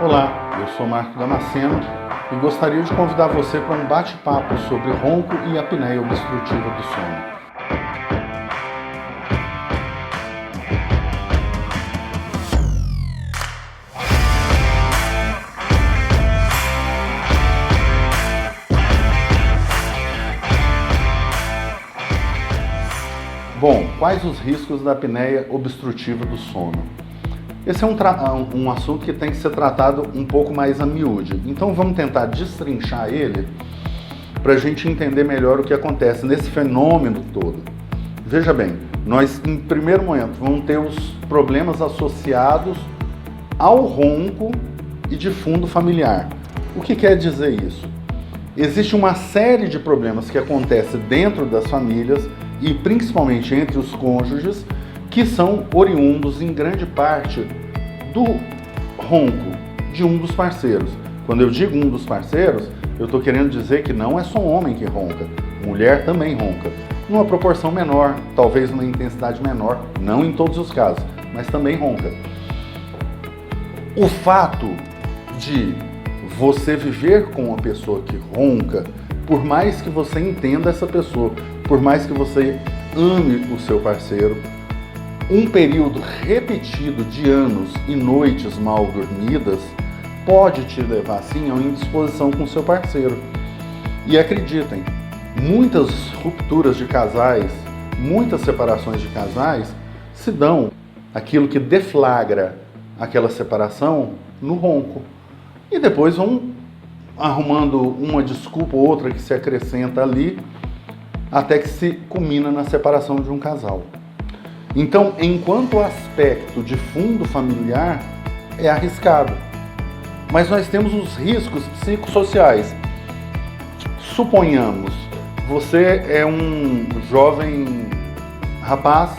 Olá, eu sou Marco Damasceno e gostaria de convidar você para um bate-papo sobre ronco e apneia obstrutiva do sono. Bom, quais os riscos da apneia obstrutiva do sono? Esse é um assunto que tem que ser tratado um pouco mais a miúde. Então vamos tentar destrinchar ele para a gente entender melhor o que acontece nesse fenômeno todo. Veja bem, nós em primeiro momento vamos ter os problemas associados ao ronco e de fundo familiar. O que quer dizer isso? Existe uma série de problemas que acontecem dentro das famílias e principalmente entre os cônjuges, que são oriundos em grande parte do ronco de um dos parceiros. Quando eu digo um dos parceiros, eu estou querendo dizer que não é só homem que ronca, mulher também ronca, numa proporção menor, talvez numa intensidade menor, não em todos os casos, mas também ronca. O fato de você viver com uma pessoa que ronca, por mais que você entenda essa pessoa, por mais que você ame o seu parceiro, um período repetido de anos e noites mal dormidas pode te levar, sim, a uma indisposição com o seu parceiro. E acreditem, muitas rupturas de casais, muitas separações de casais se dão aquilo que deflagra aquela separação no ronco. E depois vão arrumando uma desculpa ou outra que se acrescenta ali, até que se culmina na separação de um casal. Então, enquanto o aspecto de fundo familiar é arriscado, mas nós temos os riscos psicossociais. Suponhamos, você é um jovem rapaz,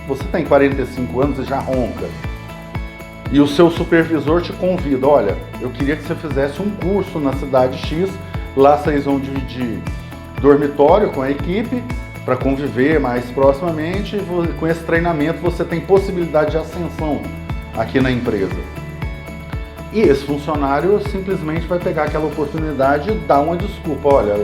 você tem 45 anos e já ronca, e o seu supervisor te convida, olha, eu queria que você fizesse um curso na cidade X, lá vocês vão dividir dormitório com a equipe para conviver mais proximamente. Com esse treinamento você tem possibilidade de ascensão aqui na empresa. E esse funcionário simplesmente vai pegar aquela oportunidade e dar uma desculpa. Olha,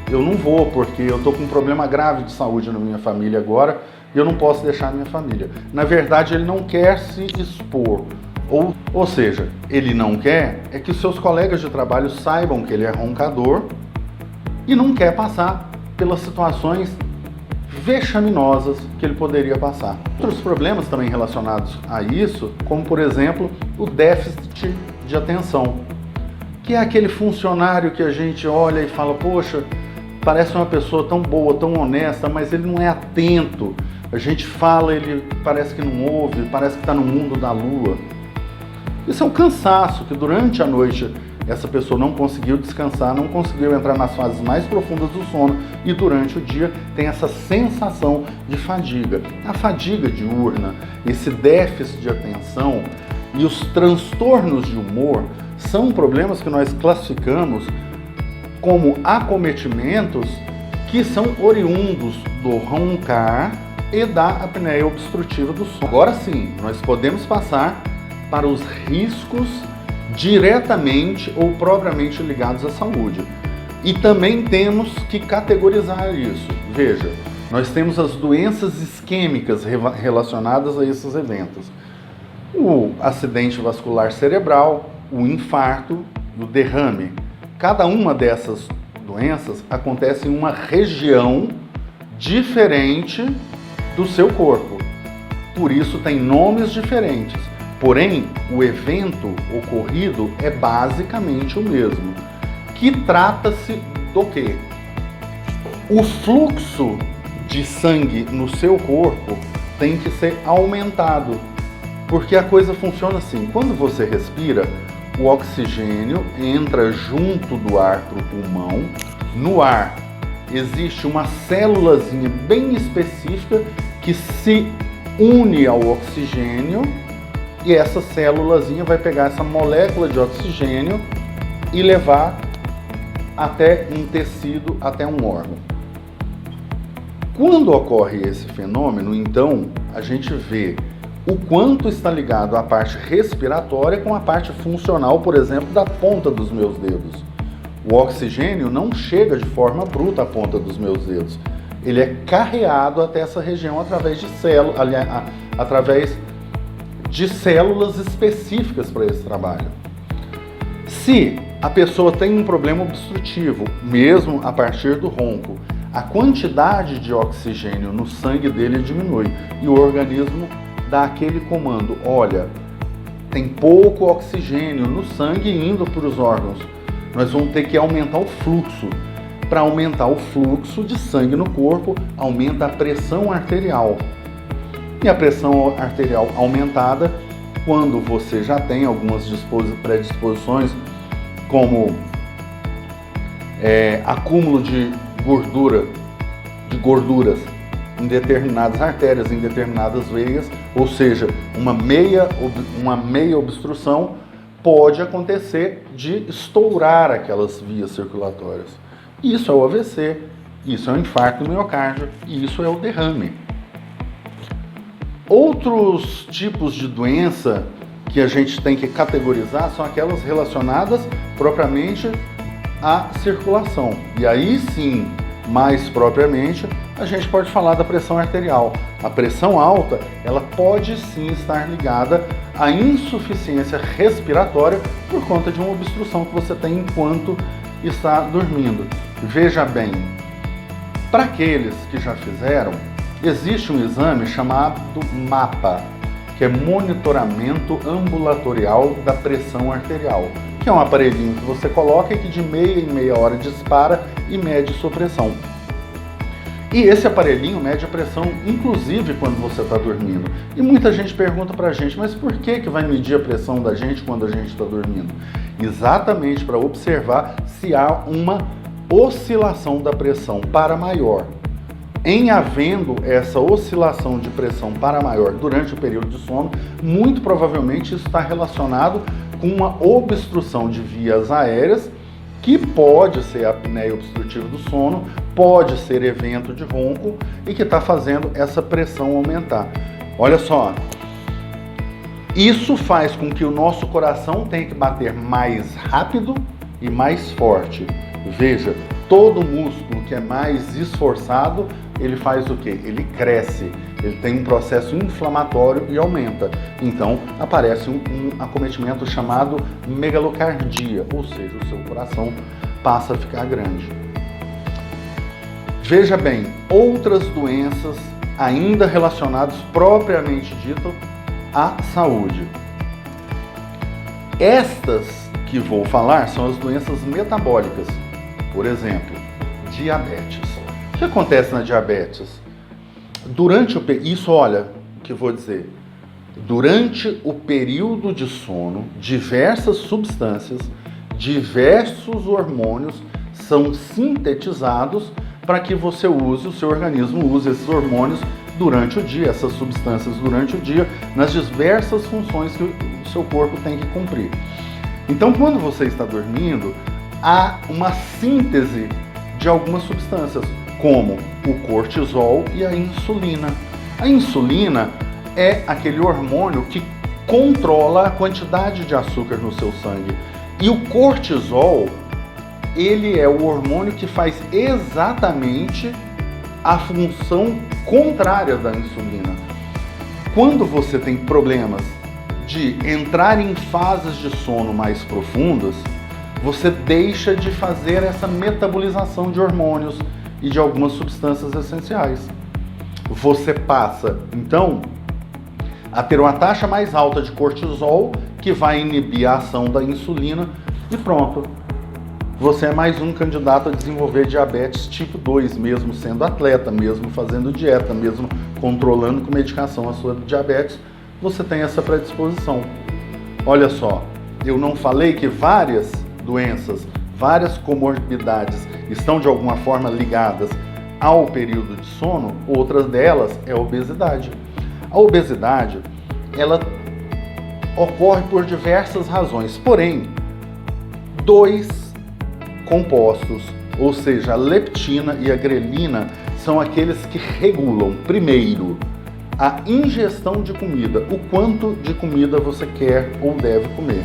eu não vou porque eu estou com um problema grave de saúde na minha família agora e eu não posso deixar a minha família. Na verdade, ele não quer se expor. Ou seja, ele não quer é que os seus colegas de trabalho saibam que ele é roncador e não quer passar pelas situações vexaminosas que ele poderia passar. Outros problemas também relacionados a isso, como por exemplo, o déficit de atenção, que é aquele funcionário que a gente olha e fala, poxa, parece uma pessoa tão boa, tão honesta, mas ele não é atento. A gente fala, ele parece que não ouve, parece que está no mundo da lua. Isso é um cansaço que durante a noite essa pessoa não conseguiu descansar, não conseguiu entrar nas fases mais profundas do sono e durante o dia tem essa sensação de fadiga. A fadiga diurna, esse déficit de atenção e os transtornos de humor são problemas que nós classificamos como acometimentos que são oriundos do roncar e da apneia obstrutiva do sono. Agora sim, nós podemos passar para os riscos diretamente ou propriamente ligados à saúde. E também temos que categorizar isso. Veja, nós temos as doenças isquêmicas relacionadas a esses eventos. O acidente vascular cerebral, o infarto, o derrame. Cada uma dessas doenças acontece em uma região diferente do seu corpo. Por isso tem nomes diferentes. Porém, o evento ocorrido é basicamente o mesmo, que trata-se do quê? O fluxo de sangue no seu corpo tem que ser aumentado, porque a coisa funciona assim, quando você respira, o oxigênio entra junto do ar para o pulmão, no ar existe uma célulazinha bem específica que se une ao oxigênio, e essa célulazinha vai pegar essa molécula de oxigênio e levar até um tecido, até um órgão. Quando ocorre esse fenômeno, então, a gente vê o quanto está ligado à parte respiratória com a parte funcional, por exemplo, da ponta dos meus dedos. O oxigênio não chega de forma bruta à ponta dos meus dedos. Ele é carreado até essa região através de células específicas para esse trabalho. Se a pessoa tem um problema obstrutivo, mesmo a partir do ronco, a quantidade de oxigênio no sangue dele diminui e o organismo dá aquele comando: olha, tem pouco oxigênio no sangue indo para os órgãos, nós vamos ter que aumentar o fluxo. Para aumentar o fluxo de sangue no corpo, aumenta a pressão arterial. E a pressão arterial aumentada, quando você já tem algumas predisposições, como acúmulo de gorduras em determinadas artérias, em determinadas veias, ou seja, uma meia obstrução, pode acontecer de estourar aquelas vias circulatórias. Isso é o AVC, isso é o infarto do miocárdio e isso é o derrame. Outros tipos de doença que a gente tem que categorizar são aquelas relacionadas propriamente à circulação. E aí sim, mais propriamente, a gente pode falar da pressão arterial. A pressão alta, ela pode sim estar ligada à insuficiência respiratória por conta de uma obstrução que você tem enquanto está dormindo. Veja bem, para aqueles que já fizeram, existe um exame chamado MAPA, que é monitoramento ambulatorial da pressão arterial, que é um aparelhinho que você coloca e que de meia em meia hora dispara e mede sua pressão. E esse aparelhinho mede a pressão, inclusive quando você está dormindo. E muita gente pergunta pra gente, mas por que vai medir a pressão da gente quando a gente está dormindo? Exatamente para observar se há uma oscilação da pressão para maior. Em havendo essa oscilação de pressão para maior durante o período de sono, muito provavelmente isso está relacionado com uma obstrução de vias aéreas, que pode ser a apneia obstrutiva do sono, pode ser evento de ronco e que está fazendo essa pressão aumentar. Olha só, isso faz com que o nosso coração tenha que bater mais rápido e mais forte. Veja, todo músculo que é mais esforçado, ele faz o quê? Ele cresce, ele tem um processo inflamatório e aumenta. Então, aparece um acometimento chamado megalocardia, ou seja, o seu coração passa a ficar grande. Veja bem, outras doenças ainda relacionadas propriamente dito à saúde. Estas que vou falar são as doenças metabólicas. Por exemplo, diabetes. O que acontece na diabetes? Isso, olha, o que eu vou dizer. Durante o período de sono, diversas substâncias, diversos hormônios são sintetizados para que você use, o seu organismo use esses hormônios durante o dia, essas substâncias durante o dia, nas diversas funções que o seu corpo tem que cumprir. Então, quando você está dormindo, há uma síntese de algumas substâncias, como o cortisol e a insulina. A insulina é aquele hormônio que controla a quantidade de açúcar no seu sangue. E o cortisol, ele é o hormônio que faz exatamente a função contrária da insulina. Quando você tem problemas de entrar em fases de sono mais profundas, você deixa de fazer essa metabolização de hormônios e de algumas substâncias essenciais. Você passa, então, a ter uma taxa mais alta de cortisol, que vai inibir a ação da insulina, e pronto. Você é mais um candidato a desenvolver diabetes tipo 2, mesmo sendo atleta, mesmo fazendo dieta, mesmo controlando com medicação a sua diabetes, você tem essa predisposição. Olha só, eu não falei que várias doenças, várias comorbidades estão de alguma forma ligadas ao período de sono? Outras delas é a obesidade. A obesidade, ela ocorre por diversas razões, porém, dois compostos, ou seja, a leptina e a grelina, são aqueles que regulam, primeiro, a ingestão de comida, o quanto de comida você quer ou deve comer.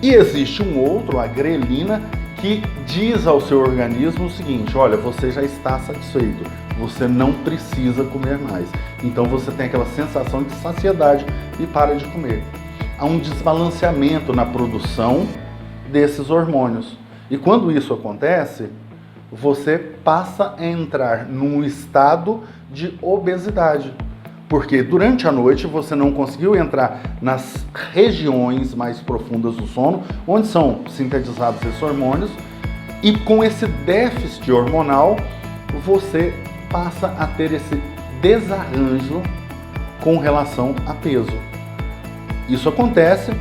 E existe um outro, a grelina, que diz ao seu organismo o seguinte: olha, você já está satisfeito, você não precisa comer mais. Então você tem aquela sensação de saciedade e para de comer. Há um desbalanceamento na produção desses hormônios. E quando isso acontece, você passa a entrar num estado de obesidade. Porque durante a noite você não conseguiu entrar nas regiões mais profundas do sono, onde são sintetizados esses hormônios, e com esse déficit hormonal, você passa a ter esse desarranjo com relação a peso. Isso acontece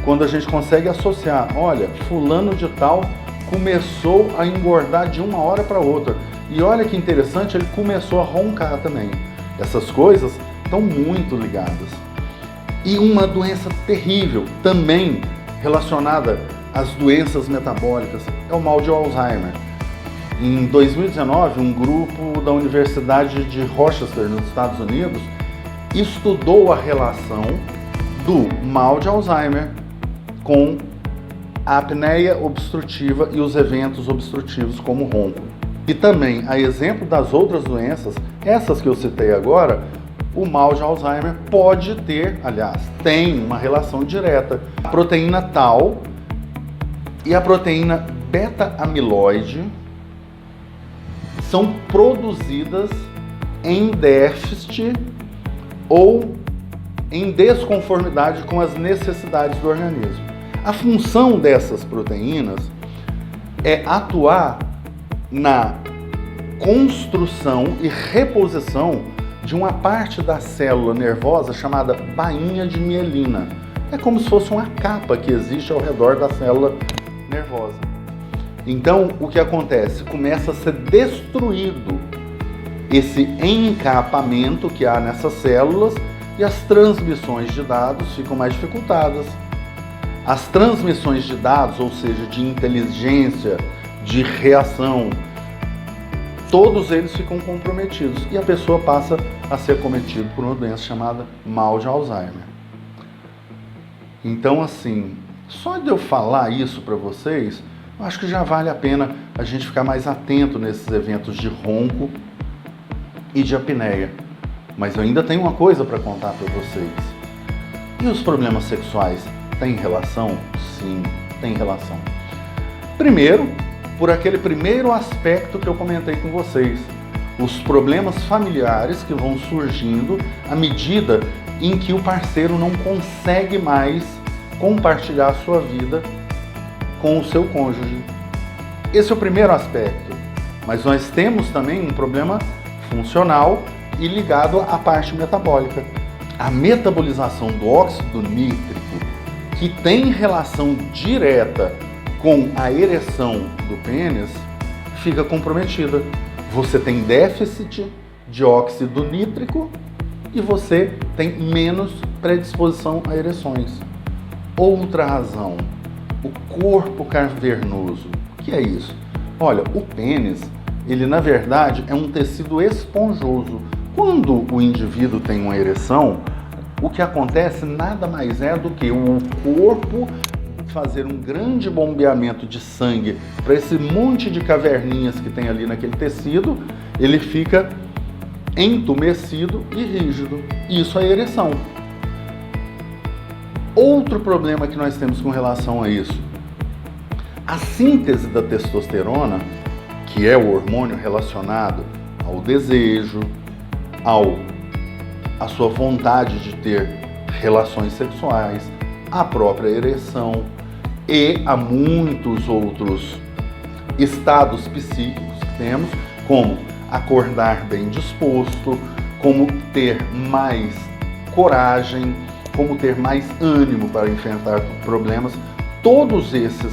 quando a gente consegue associar: olha, fulano de tal começou a engordar de uma hora para outra. E olha que interessante, ele começou a roncar também. Essas coisas estão muito ligadas. E uma doença terrível, também relacionada às doenças metabólicas, é o mal de Alzheimer. Em 2019, um grupo da Universidade de Rochester, nos Estados Unidos, estudou a relação do mal de Alzheimer com a apneia obstrutiva e os eventos obstrutivos como ronco. E também, a exemplo das outras doenças, essas que eu citei agora, o mal de Alzheimer pode ter, aliás, tem uma relação direta. A proteína tau e a proteína beta-amiloide são produzidas em déficit ou em desconformidade com as necessidades do organismo. A função dessas proteínas é atuar na construção e reposição de uma parte da célula nervosa chamada bainha de mielina. É como se fosse uma capa que existe ao redor da célula nervosa. Então, o que acontece? Começa a ser destruído esse encapamento que há nessas células e as transmissões de dados ficam mais dificultadas. As transmissões de dados, ou seja, de inteligência, de reação, todos eles ficam comprometidos e a pessoa passa a ser acometida por uma doença chamada mal de Alzheimer. Então, assim, só de eu falar isso para vocês, eu acho que já vale a pena a gente ficar mais atento nesses eventos de ronco e de apneia. Mas eu ainda tenho uma coisa para contar para vocês. E os problemas sexuais têm relação? Sim, tem relação. Primeiro, por aquele primeiro aspecto que eu comentei com vocês, os problemas familiares que vão surgindo à medida em que o parceiro não consegue mais compartilhar a sua vida com o seu cônjuge. Esse é o primeiro aspecto, mas nós temos também um problema funcional e ligado à parte metabólica. A metabolização do óxido nítrico, que tem relação direta com a ereção do pênis, fica comprometida. Você tem déficit de óxido nítrico e você tem menos predisposição a ereções. Outra razão, o corpo cavernoso. O que é isso? Olha, o pênis, ele na verdade é um tecido esponjoso. Quando o indivíduo tem uma ereção, o que acontece nada mais é do que o corpo fazer um grande bombeamento de sangue para esse monte de caverninhas que tem ali naquele tecido, ele fica entumecido e rígido. Isso é ereção. Outro problema que nós temos com relação a isso, a síntese da testosterona, que é o hormônio relacionado ao desejo, à sua vontade de ter relações sexuais, à própria ereção e a muitos outros estados psíquicos que temos, como acordar bem disposto, como ter mais coragem, como ter mais ânimo para enfrentar problemas. Todos esses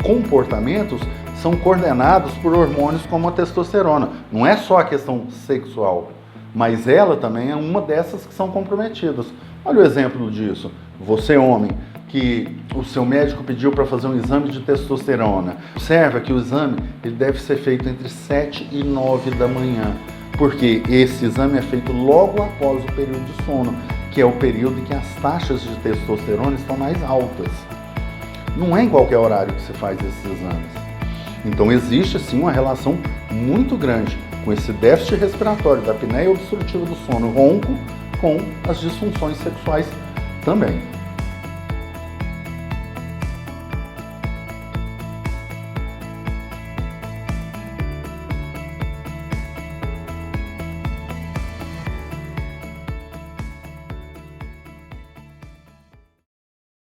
comportamentos são coordenados por hormônios como a testosterona. Não é só a questão sexual, mas ela também é uma dessas que são comprometidas. Olha o exemplo disso. Você, homem, que o seu médico pediu para fazer um exame de testosterona. Observa que o exame ele deve ser feito entre 7 e 9 da manhã. Porque esse exame é feito logo após o período de sono, que é o período em que as taxas de testosterona estão mais altas. Não é em qualquer horário que se faz esses exames. Então existe sim uma relação muito grande com esse déficit respiratório da apneia obstrutiva do sono ronco com as disfunções sexuais também.